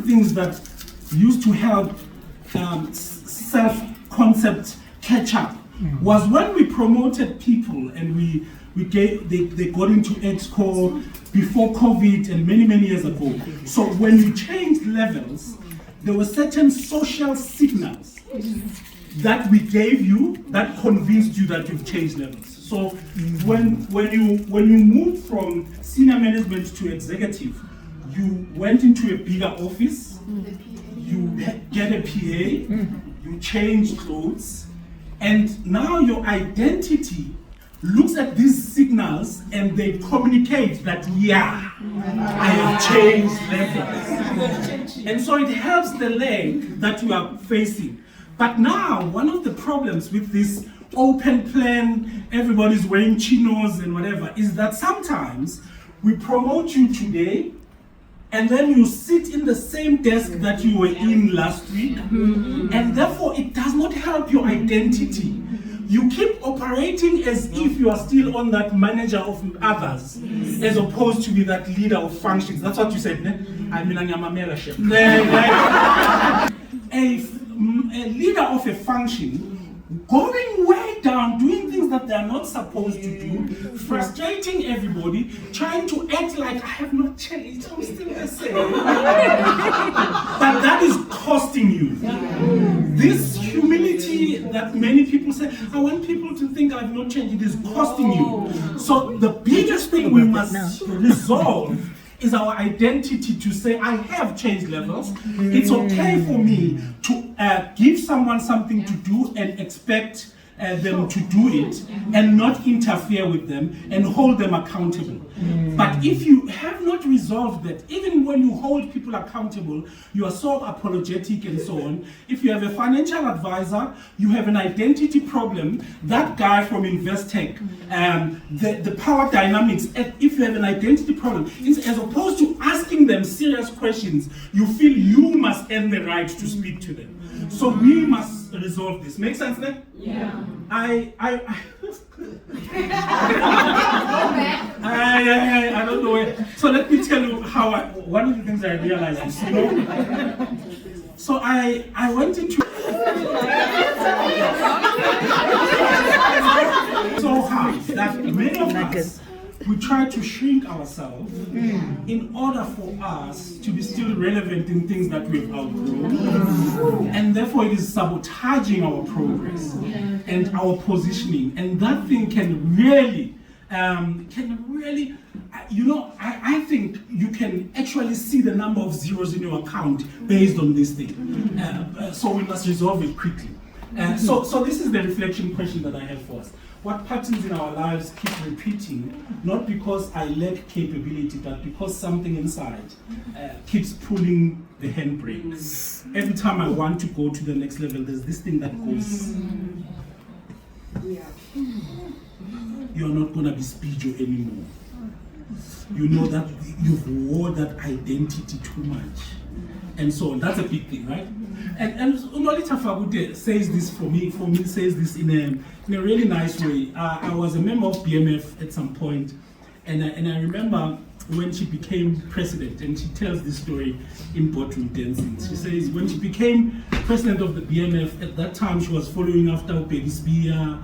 things that used to help self-concept catch up was when we promoted people and they got into EXCO before COVID and many years ago. So when you changed levels, there were certain social signals that we gave you that convinced you that you've changed levels. So when you moved from senior management to executive, you went into a bigger office, you get a PA, you change clothes, and now your identity looks at these signals and they communicate that, yeah, I have changed levels. And so it helps the leg that you are facing. But now, one of the problems with this open plan, everybody's wearing chinos and whatever, is that sometimes we promote you today and then you sit in the same desk that you were in last week, and therefore it does not help your identity. You keep operating as if you are still on that manager of others, as opposed to be that leader of functions. That's what you said, ne? I mean, I'm a membership. A leader of a function going way down, doing things that they are not supposed to do, frustrating everybody, trying to act like I have not changed, I'm still the same. But that is costing you. This humility that many people say, I want people to think I've not changed, it is costing you. So the biggest thing we must resolve is our identity to say, I have changed levels. It's okay for me to give someone something to do and expect them to do it and not interfere with them and hold them accountable. But if you have not resolved that, even when you hold people accountable, you are so apologetic and so on. If you have a financial advisor, you have an identity problem, that guy from Investec, the power dynamics, if you have an identity problem, as opposed to asking them serious questions, you feel you must earn the right to speak to them. So we must resolve this. Make sense then? Yeah. I don't know. So let me tell you how one of the things I realized is, so I went into so hard that many of us, we try to shrink ourselves in order for us to be still relevant in things that we've outgrown. And therefore it is sabotaging our progress and our positioning. And that thing can really, I think you can actually see the number of zeros in your account based on this thing. So we must resolve it quickly. So this is the reflection question that I have for us. What patterns in our lives keep repeating, not because I lack capability, but because something inside keeps pulling the handbrake. Every time I want to go to the next level, there's this thing that goes, you're not going to be Speedo anymore. You know that you've worn that identity too much. And so on. That's a big thing, right? And Nolita Fabute says this for me says this in a really nice way. I was a member of BMF at some point, and I remember when she became president, and she tells this story in Boardroom Dancing. She says when she became president of the BMF, at that time she was following after Ubedi Spear